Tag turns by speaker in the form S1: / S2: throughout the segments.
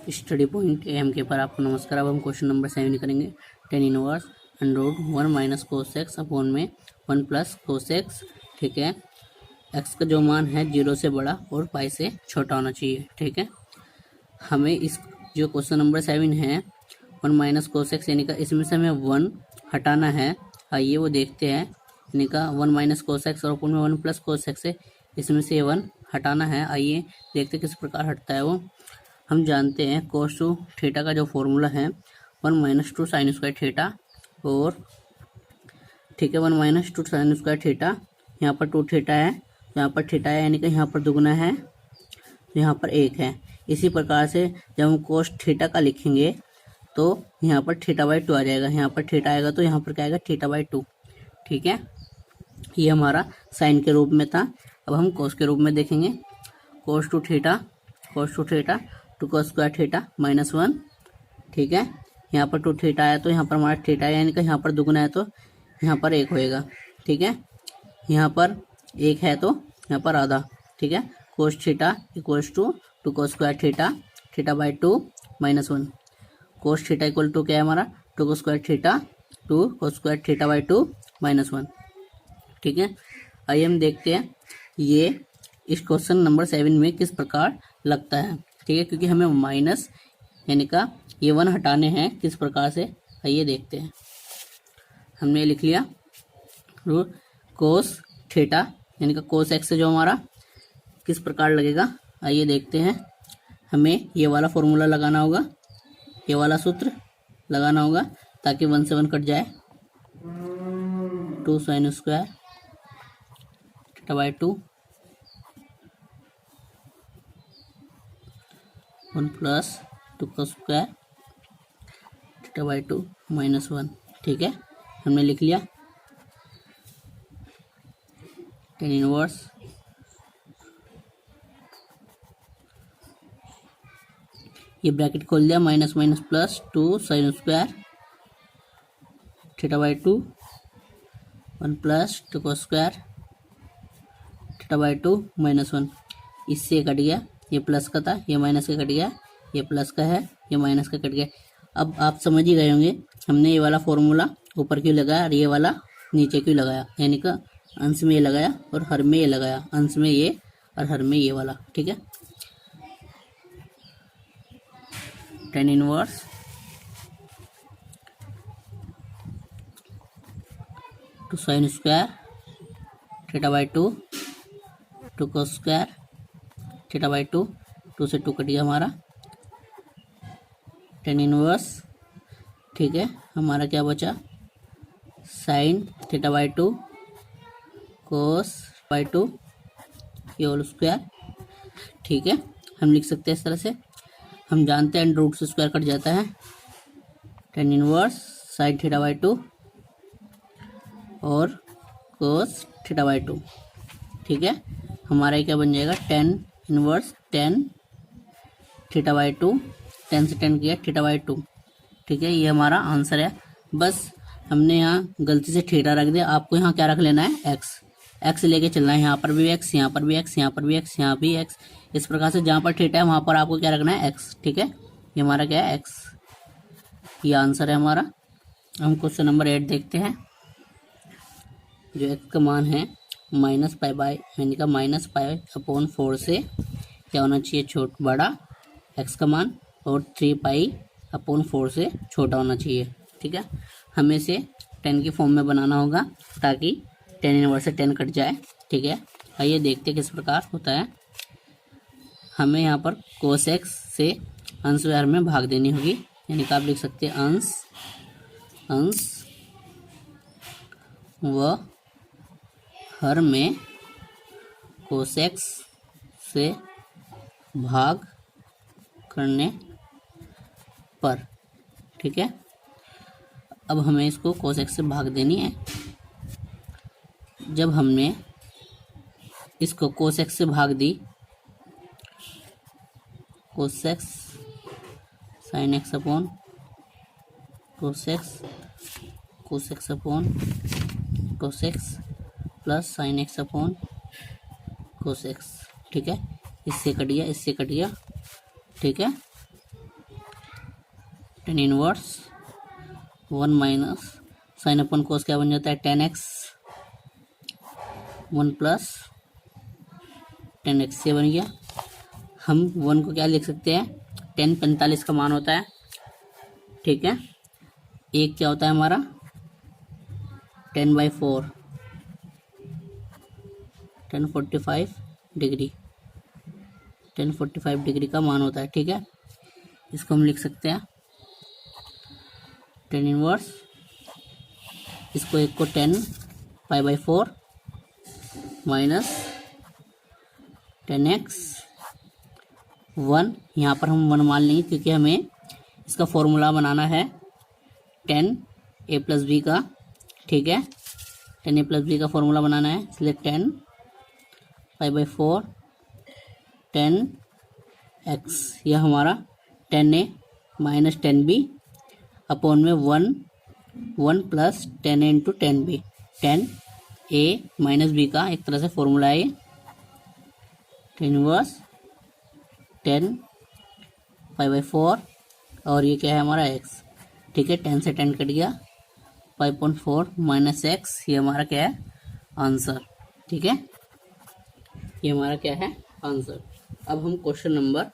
S1: Study point M के पर आपको नमस्कार। अब हम क्वेश्चन नंबर 7 करेंगे। Tan inverse under 1 minus cos X upon में 1 प्लस कोस एक्स। ठीक है, एक्स का जो मान है 0 से बड़ा और पाई से छोटा होना चाहिए। ठीक है, हमें इस जो क्वेश्चन नंबर 7 है 1 माइनस कोस एक्स यानी का इसमें से हमें 1 हटाना है। आइए वो देखते हैं। यानी का 1 माइनस कोस एक्स और अपॉन में 1 प्लस कोस एक्स है, इसमें से 1 हटाना है। आइए देखते किस प्रकार हटता है वो। हम जानते हैं कोस टू थीटा का जो फॉर्मूला है 1 माइनस 2 साइन स्क्वायर थीटा। और ठीक है, 1 माइनस 2 साइन स्क्वायर थीटा, यहाँ पर 2 थीटा है, यहाँ पर थीटा है यानी कि यहाँ पर दुगना है, यहाँ पर 1 है। इसी प्रकार से जब हम कोस थीटा का लिखेंगे तो यहाँ पर थीटा बाई 2 आ जाएगा। यहाँ पर थीटा आएगा तो यहाँ पर क्या आएगा, थीटा बाई 2। ठीक है, ये हमारा साइन के रूप में था। अब हम कोस के रूप में देखेंगे। Cos two theta two cos square theta minus 1। ठीक है, यहाँ पर 2 थीटा आया तो यहाँ पर हमारा थीटा है यानी कि यहाँ पर दुगना है तो यहाँ पर 1 होएगा। ठीक है, यहाँ पर 1 है तो यहाँ पर आधा। ठीक है, cos theta equals to cos square theta by 2 minus 1। Cos theta equal to क्या है हमारा, 2 cos square theta by 2 minus 1। ठीक है, आइए हम देखते हैं ये इस क्वेश्चन नंबर 7 में किस प्रकार लगता है। ठीक है, क्योंकि हमें माइनस यानी का ये 1 हटाने हैं किस प्रकार से, आइए देखते हैं। हमने लिख लिया कोस थीटा यानी का कोस एक्स से जो हमारा किस प्रकार लगेगा, आइए देखते हैं। हमें ये वाला फॉर्मूला लगाना होगा, ये वाला सूत्र लगाना होगा ताकि 1 से 1 कट जाए। 2 sine square theta by 2 1 plus 2 cos square theta by 2 minus 1। ठीक है, हमने लिख लिया। टेन इनवर्स ये ब्रैकेट खोल दिया, minus minus plus 2 sine square theta by 2 1 plus 2 cos square theta by 2 minus 1। इससे कट गया, ये प्लस का था, ये माइनस का कट गया, ये प्लस का है, ये माइनस का कट गया। अब आप समझ ही गए होंगे हमने ये वाला फॉर्मूला ऊपर क्यों लगाया और ये वाला नीचे क्यों लगाया। यानी कि अंश में ये लगाया और हर में ये लगाया, अंश में ये और हर में ये वाला। ठीक है, tan inverse two sine square theta by 2 2 cos square theta by 2 2 से 2 कट गया हमारा, टेन इनवर्स। ठीक है, हमारा क्या बचा, sine theta by 2 cos by 2 ये होल स्क्वायर। ठीक है, हम लिख सकते हैं इस तरह से। हम जानते हैं रूट से स्क्वायर कट जाता है। Tan inverse sine theta by 2 और कोस थीटा बाई 2। ठीक है, हमारा क्या बन जाएगा, टेन इनवर्स 10 थीटा बाई 2, 10 से 10 किया थीटा बाई 2। ठीक है, ये हमारा आंसर है। बस हमने यहाँ गलती से थीटा रख दिया, आपको यहाँ क्या रख लेना है, एक्स लेके चलना है। यहाँ पर भी एक्स, यहाँ पर भी एक्स, यहाँ पर भी एक्स, यहाँ भी एक्स। इस प्रकार से जहाँ पर थीटा है वहाँ पर आपको क्या रखना है, एक्स। ठीक है, ये हमारा क्या है, एक्स। ये आंसर है हमारा। हम क्वेश्चन नंबर 8 देखते हैं। जो एक्स का मान है माइनस पाई बाई यानी का माइनस पाई अपॉन 4 से क्या होना चाहिए, बड़ा एक्स का मान, और 3 पाई अपॉन 4 से छोटा होना चाहिए। ठीक है, हमें इसे 10 की फॉर्म में बनाना होगा ताकि 10 इनवर्स से 10 कट जाए। ठीक है, आइए देखते किस प्रकार होता है। हमें यहाँ पर कोस एक्स से अंश व हर में भाग देनी होगी। यानी कि आप लिख सकते हैं अंश व हर में कोस एक्स से भाग करने पर। ठीक है, अब हमें इसको कोस एक्स से भाग देनी है। जब हमने इसको कोस एक्स से भाग दी, cos X sine X upon cos X upon cos X plus sine X upon cos X. ठीक है, इससे कट गया, इससे कट गया। ठीक है, टेन इनवर्स 1 माइनस साइन अपन कोस क्या बन जाता है 10x 1 प्लस 10x ये बन गया। हम 1 को क्या लिख सकते हैं 10 45 का मान होता है, ठीक है। एक क्या होता है हमारा 10/4 1045 डिग्री 1045 डिग्री का मान होता है, ठीक है। इसको हम लिख सकते हैं 10 इनवर्स, इसको एक को 10π/4 माइनस 10x 1, यहाँ पर हम 1 मान लेंगे क्योंकि हमें इसका फॉर्मूला बनाना है 10a+b का, ठीक है। 10a+b का फॉर्मूला बनाना है, इसलिए 10π/4 10x यह हमारा 10a माइनस 10b अपॉन में 1 plus 10a into 10b 10a minus b का एक तरह से फॉर्मूला है ये 10 इनवर्स 10π/4 और ये क्या है हमारा x, ठीक है। 10 से 10 कट गया 5.4 माइनस x, ये हमारा क्या है आंसर, ठीक है। ये हमारा क्या है आंसर। अब हम क्वेश्चन नंबर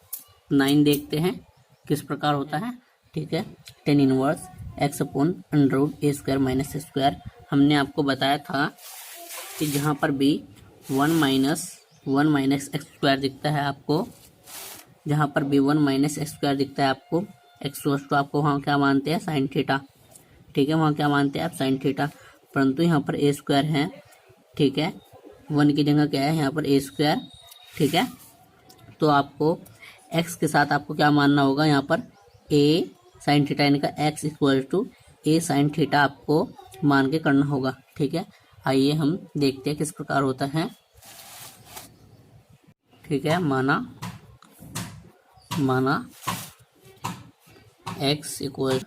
S1: 9 देखते हैं किस प्रकार होता है, ठीक है। 10 inverse x upon √a² minus a²। हमने आपको बताया था कि जहाँ पर भी 1 माइनस x² दिखता है आपको, जहाँ पर भी 1 माइनस x² दिखता है आपको, x तो आपको वहाँ क्या मानते हैं साइन थीटा, ठीक है। वहाँ क्या मानते हैं आप साइन थीटा, परंतु यहाँ पर a² है, ठीक है। 1 की जगह क्या है यहाँ पर a², ठीक है। तो आपको x के साथ आपको क्या मानना होगा यहाँ पर a साइन थीटा, यानी का x equal to a sine theta आपको मान के करना होगा, ठीक है। आइए हम देखते हैं किस प्रकार होता है, ठीक है। माना x equal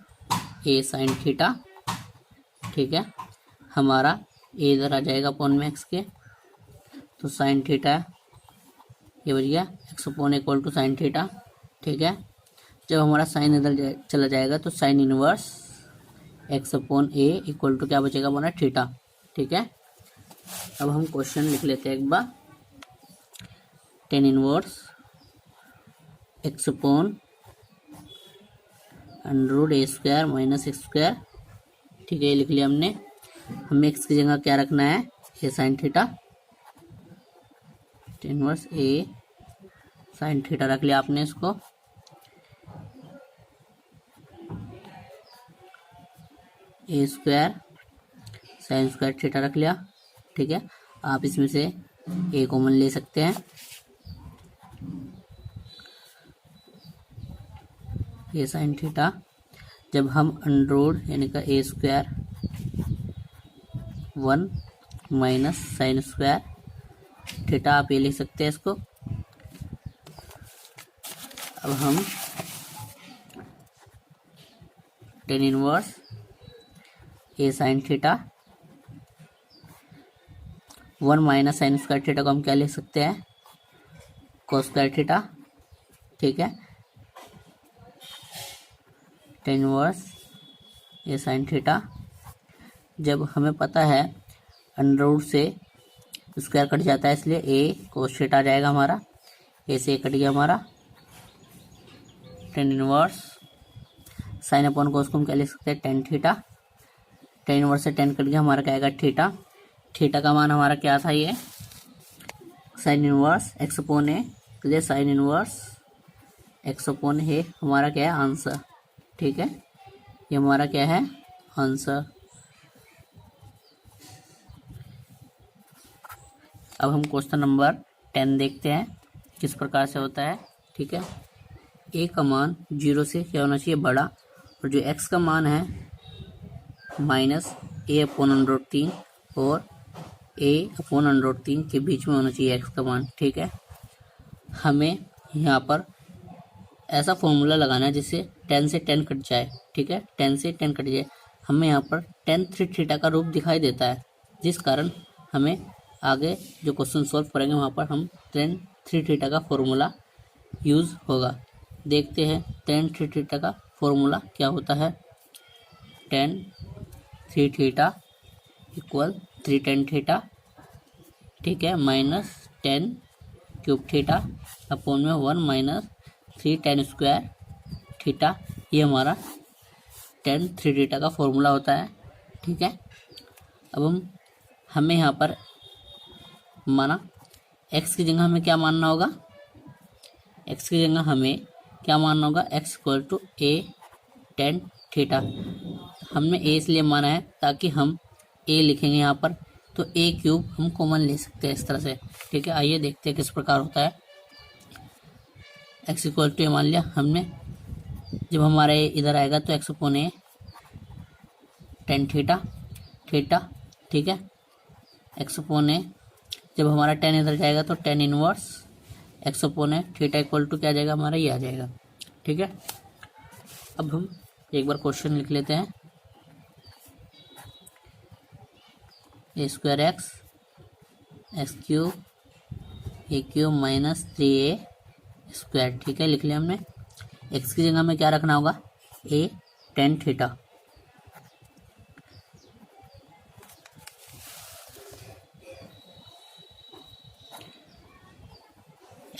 S1: a sine theta, ठीक है। हमारा a इधर आ जाएगा अपॉन में x के, तो साइन थीटा ये बच गया x upon equal to sine theta, ठीक है। जब हमारा साइन इधर चला जाएगा तो sine inverse x upon a equal to क्या बचेगा हमारा थीटा, ठीक है। अब हम क्वेश्चन लिख लेते हैं एक बार। 10 inverse x upon √a² minus x², ठीक है। ये लिख लिया हमने। हमें x की जगह क्या रखना है a sine theta, 10 inverse a sine theta रख लिया आपने इसको, a² साइन² थीटा रख लिया, ठीक है। आप इसमें से a कॉमन ले सकते हैं, a साइन थीटा। जब हम √ यानी का a² 1 माइनस साइन² थीटा, आप ये लिख सकते हैं इसको। अब हम 10 inverse a sine theta 1 minus साइन² थीटा को हम क्या लिख सकते हैं cos² थीटा, ठीक है। 10 इनवर्स a साइन थीटा। जब हमें पता है √ से स्क्वायर कट जाता है, इसलिए a cos थीटा आ जाएगा हमारा, a से कट गया हमारा 10 इनवर्स साइन अपॉन कोस को हम क्या लिख सकते हैं tan थीटा। 10 इनवर्स से 10 कट गया हमारा क्या आएगा थीटा। थीटा का मान हमारा क्या था ये sign inverse x upon a, तो ये sign inverse x upon a हमारा क्या है आंसर, ठीक है। ये हमारा क्या है आंसर। अब हम क्वेश्चन नंबर 10 देखते हैं किस प्रकार से होता है, ठीक है। a का मान 0 से क्या होना चाहिए बड़ा, और जो x का मान है माइनस a अपॉन √3 और a अपॉन √3 के बीच में होना चाहिए x का मान, ठीक है। हमें यहाँ पर ऐसा फॉर्मूला लगाना है जिससे 10 से 10 कट जाए, ठीक है। 10 से 10 कट जाए, हमें यहाँ पर tan 3 थीटा का रूप दिखाई देता है, जिस कारण हमें आगे जो क्वेश्चन सॉल्व करेंगे वहाँ पर हम tan 3 थीटा का फॉर्मूला यूज़ होगा। देखते हैं tan 3 थीटा का फॉर्मूला क्या होता है, tan 3 theta equal 3 tan theta, ठीक है, minus tan cube theta upon में 1 माइनस 3 tan स्क्वायर थीटा। ये हमारा tan 3 थीटा का फॉर्मूला होता है, ठीक है। अब हमें यहाँ पर माना x की जगह हमें क्या मानना होगा, x की जगह हमें क्या मानना होगा, x equal to a tan theta. हमने a इसलिए माना है ताकि हम a लिखेंगे यहाँ पर, तो a क्यूब हम कॉमन ले सकते हैं इस तरह से, ठीक है। आइए देखते हैं किस प्रकार होता है। x इक्वल टू a मान लिया हमने, जब हमारा a इधर आएगा तो x upon a tan theta theta, ठीक है, x अपॉन a, जब हमारा tan इधर जाएगा तो tan inverse x upon a theta equal to क्या आ जाएगा हमारा, ये आ जाएगा, ठीक है। अब हम एक बार क्वेश्चन लिख लेते हैं, A square X cube minus 3a square, ठीक है, लिख लिया हमने। x की जगह में क्या रखना होगा, a tan थीटा,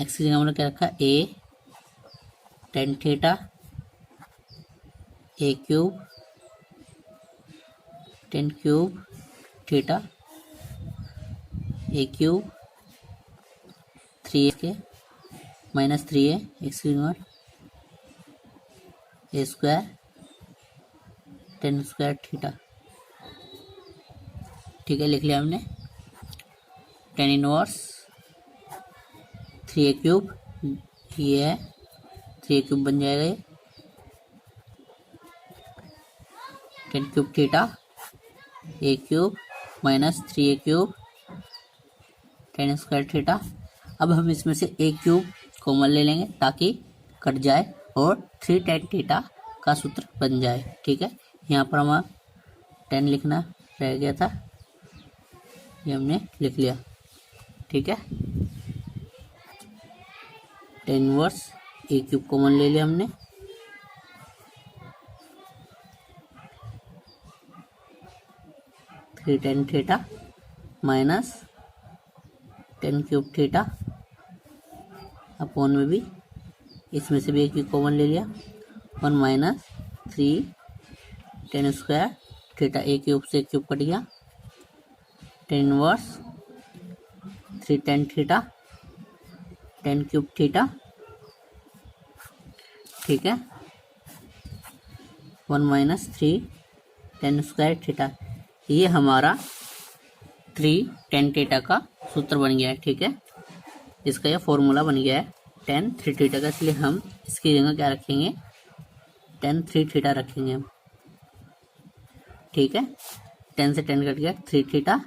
S1: x की जगह हमने क्या रखा, a tan theta, a cube tan cube theta, a cube 3a के माइनस 3a एक्स की जगह a square tan square theta, ठीक है, लिख लिया हमने। tan इनवर्स 3a क्यूब, ये है 3a क्यूब बन जाएगा, ये tan cube theta a cube minus 3a cube tan square theta. अब हम इसमें से a क्यूब कॉमन ले लेंगे ताकि कट जाए और 3 tan थीटा का सूत्र बन जाए, ठीक है। यहाँ पर हमारा tan लिखना रह गया था, ये हमने लिख लिया, ठीक है। tan inverse a cube common ले लिया हमने, three tan theta minus tan cube theta upon में भी इसमें से भी एक कॉमन ले लिया, 1 माइनस 3 tan स्क्वायर थीटा, ए क्यूब से क्यूब कट गया, tan inverse 3 tan theta tan cube theta, ठीक है, 1 माइनस 3 tan स्क्वायर थीटा। ये हमारा 3 tan थीटा का सूत्र बन गया है, ठीक है, इसका यह फॉर्मूला बन गया है tan 3 थीटा का, इसलिए हम इसकी जगह क्या रखेंगे, tan 3 थीटा रखेंगे हम, ठीक है। tan से tan कट गया, 3 थीटा,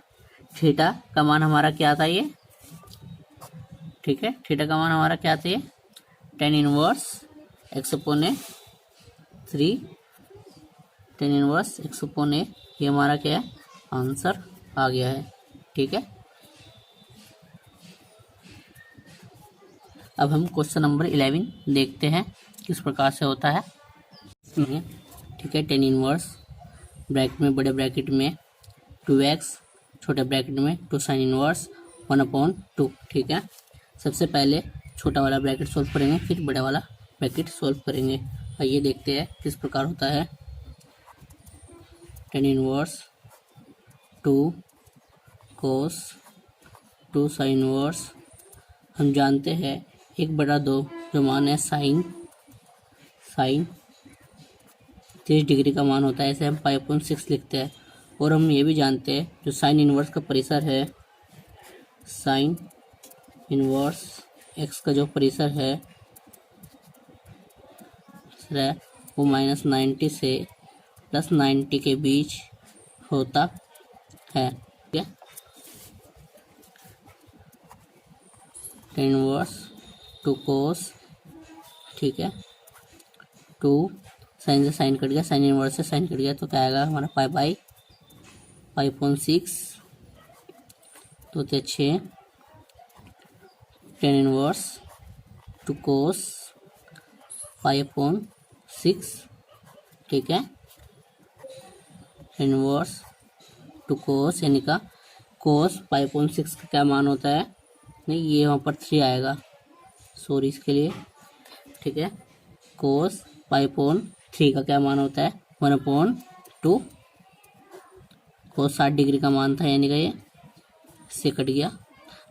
S1: थीटा का मान हमारा क्या था ये, ठीक है, थीटा का मान हमारा क्या था ये, tan inverse x upon a 3 tan inverse x upon a, ये हमारा क्या है, आंसर आ गया है, ठीक है। अब हम क्वेश्चन नंबर 11 देखते हैं किस प्रकार से होता है, ठीक है। tan इनवर्स ब्रैकेट में, बड़े ब्रैकेट में 2x, छोटे ब्रैकेट में 2 sin इनवर्स 1/2, ठीक है। सबसे पहले छोटा वाला ब्रैकेट सॉल्व करेंगे, फिर बड़ा वाला ब्रैकेट सॉल्व करेंगे। आइए देखते हैं किस प्रकार होता है। tan inverse 2 cos 2 sin inverse, हम जानते हैं 1/2 जो मान है साइन 30 डिग्री का मान होता है, इसे हम 5.6 लिखते हैं। और हम ये भी जानते हैं जो साइन इनवर्स का परिसर है, साइन इनवर्स एक्स का जो परिसर है वो -90 से +90 के बीच होता है, ठीक है। tan इनवर्स 2 cos, ठीक है, 2 साइन से साइन कट गया, साइन इनवर्स से साइन कट गया, तो क्या आएगा हमारा 5/5.6, तो 6 tan इनवर्स 2 cos 5/6 ठीक है, इनवर्स टू कोस, यानी का कोस 5.6 का क्या मान होता है, नहीं ये वहाँ पर 3 आएगा, सॉरी इसके लिए, ठीक है। कोस 5.3 का क्या मान होता है, 1/2। कोस 60 डिग्री का मान था, यानी कि ये से कट गया।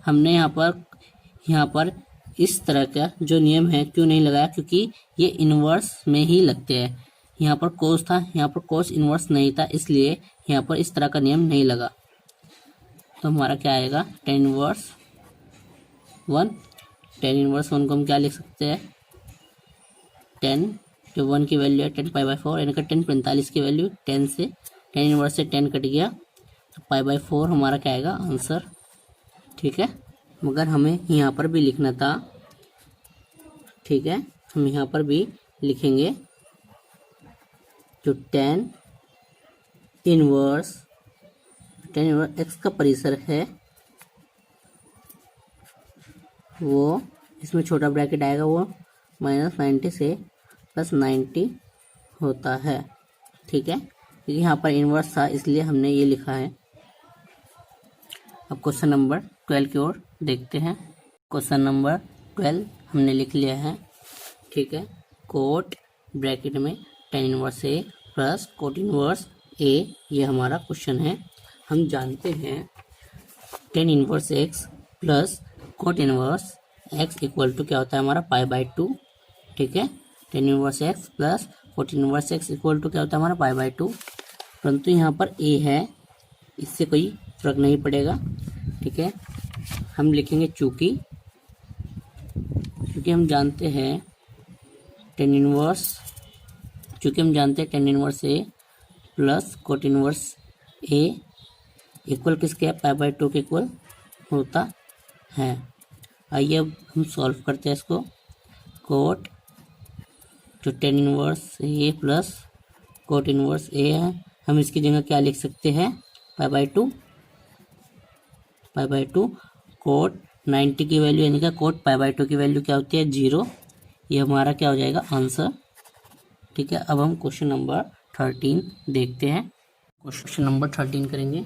S1: हमने यहाँ पर इस तरह का जो नियम है क्यों नहीं लगाया, क्योंकि ये इन्वर्स में ही लगते हैं। यहाँ पर कोस था, यहाँ पर कोस इन्वर्स नहीं था, इसलिए यहाँ पर इस तरह का नियम नहीं लगा। तो हमारा क्या आएगा, tan इनवर्स 1। tan इनवर्स 1 को हम क्या लिख सकते हैं, 10, जो 1 की वैल्यू है 10π/4, यानी कि 10 45 की वैल्यू 10 से tan इनवर्स से 10 कट गया, तो π/4 हमारा क्या आएगा आंसर, ठीक है। मगर हमें यहाँ पर भी लिखना था, ठीक है, हम यहाँ पर भी लिखेंगे जो tan इनवर्स x का परिसर है वो, इसमें छोटा ब्रैकेट आएगा, वो -90 से +90 होता है, ठीक है, क्योंकि यहाँ पर इन्वर्स था इसलिए हमने ये लिखा है। अब क्वेश्चन नंबर 12 की ओर देखते हैं। क्वेश्चन नंबर 12 हमने लिख लिया है, ठीक है। कोट ब्रैकेट में tan inverse A plus cot inverse A, ये हमारा क्वेश्चन है। हम जानते हैं tan inverse x plus cot inverse x equal to क्या होता है हमारा π/2, ठीक है। tan inverse x plus cot inverse x equal to क्या होता है हमारा π/2, परंतु यहाँ पर a है, इससे कोई फर्क नहीं पड़ेगा, ठीक है। हम लिखेंगे चूंकि हम जानते हैं tan inverse a plus cot inverse a equal किसके है, π/2 के इक्वल होता है। आइए अब हम सॉल्व करते हैं इसको। कोट जो tan inverse a plus cot inverse a है, हम इसकी जगह क्या लिख सकते हैं, π/2। कोट 90 की वैल्यू, यानी कि कोट π/2 की वैल्यू क्या होती है 0, ये हमारा क्या हो जाएगा आंसर, ठीक है। अब हम क्वेश्चन नंबर 13 देखते हैं। क्वेश्चन नंबर 13 करेंगे,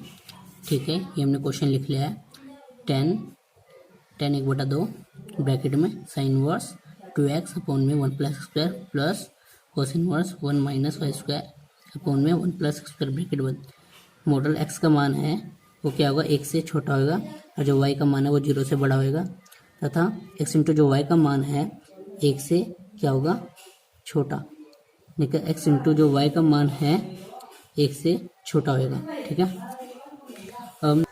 S1: ठीक है। ये हमने क्वेश्चन लिख लिया है, tan 1/2 ब्रैकेट में sin इनवर्स 2x अपॉन में 1 plus square plus cos inverse 1 minus y square upon में 1 प्लस स्क्वायर ब्रैकेट बंद। मॉडल x का मान है वो क्या होगा, 1 से छोटा होगा, और जो y का मान है वो 0 से बड़ा होगा, तथा x इंटू जो y का मान है 1 से क्या होगा छोटा, ठीक है। x इंटू जो y का मान है 1 से छोटा होगा, ठीक है। अब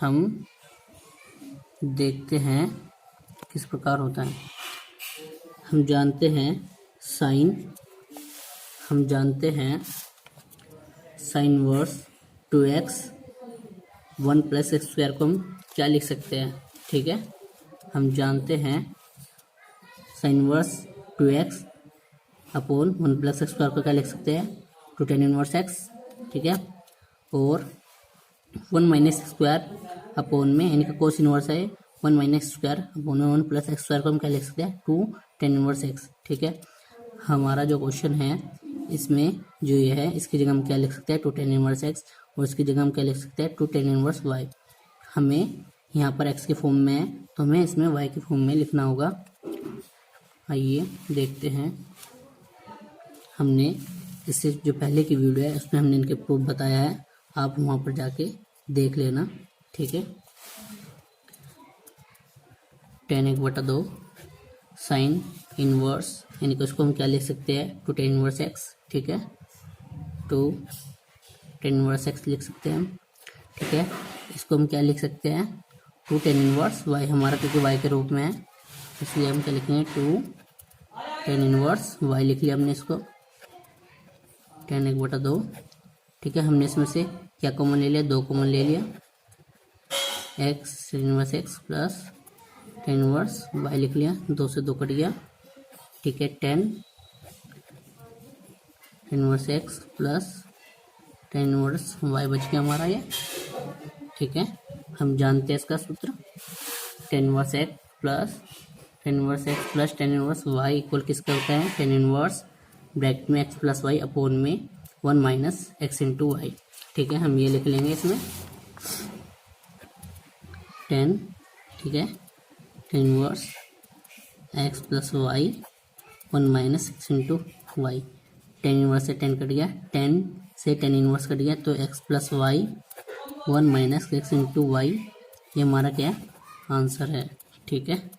S1: हम देखते हैं किस प्रकार होता है। हम जानते हैं sine inverse 2x 1 plus x square को हम क्या लिख सकते हैं, ठीक है। हम जानते हैं sine inverse 2x upon 1 plus x square को क्या लिख सकते हैं, टू tan इनवर्स x, ठीक है। और 1 माइनस स्क्वायर अपॉन में, यानी कि कोस इनवर्स है 1 माइनस स्क्वायर अपॉन में 1 प्लस एक्स स्क्वायर को हम क्या लिख सकते हैं, 2 tan इनवर्स x, ठीक है। हमारा जो क्वेश्चन है इसमें जो ये है, इसकी जगह हम क्या लिख सकते हैं, 2 tan इनवर्स x, और इसकी जगह हम क्या लिख सकते हैं, 2 tan इनवर्स y। हमें यहाँ पर x के फॉर्म में है तो हमें इसमें y के फॉर्म में लिखना होगा। आइए देखते हैं, हमने इससे जो पहले की वीडियो है उसमें हमने इनके प्रूफ बताया है, आप वहाँ पर जाके देख लेना, ठीक है। tan 1/2 साइन इनवर्स, यानी कि उसको हम क्या लिख सकते हैं, 2 tan इनवर्स x, ठीक है, 2 tan इनवर्स x लिख सकते हैं हम, ठीक है। इसको हम क्या लिख सकते हैं, 2 tan इनवर्स y, हमारा क्योंकि y के रूप में है इसलिए हम क्या लिखेंगे, 2 tan इनवर्स y लिख लिया हमने इसको, tan 1/2, ठीक है। हमने इसमें से क्या कॉमन ले लिया, 2 कॉमन ले लिया, x tan inverse x plus tan inverse y लिख लिया, 2 से 2 कट गया, ठीक है। tan inverse x plus tan inverse y बच गया हमारा ये, ठीक है। हम जानते हैं इसका सूत्र, tan inverse x plus tan inverse y equal किसका होता है, tan इनवर्स ब्रैकेट में एक्स प्लस वाई अपोन में 1 माइनस एक्स इंटू वाई। ठीक है, हम ये लिख लेंगे इसमें 10, ठीक है, 10 inverse x plus y 1 minus x into y. 10 inverse से 10 कट गया, 10 से 10 इनवर्स कट गया, तो x plus y 1 minus x into y, ये हमारा क्या आंसर है। ठीक है।